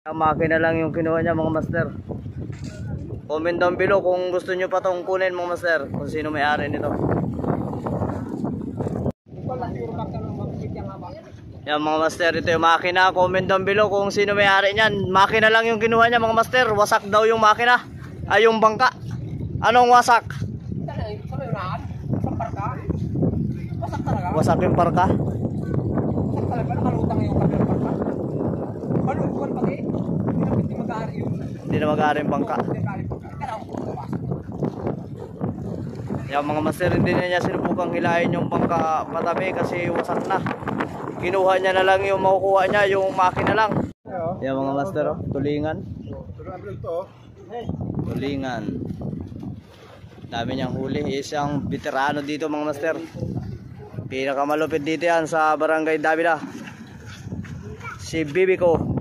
Ang makina lang yung kinuha niya mga master. Comment down below kung gusto nyo pa itong kunin mga master, kung sino may-ari nito. Yan mga master, ito yung makina. Comment down below kung sino may-ari niyan. Makina lang yung kinuha niya mga master. Wasak daw yung makina. Ay yung bangka. Anong wasak? Wasak yung parka. Hindi na mag-aari yung bangka. Yan mga master, hindi na niya sinubukang hilahin yung bangka patabi kasi wasak na. Kinuha niya na lang yung makukuha niya, yung makina lang. Yan mga master, oh, tulingan. Tulingan. Dami niyang huli. Isang veterano dito mga master. Pinakamalupit dito yan sa Barangay Davila. Si Bibico.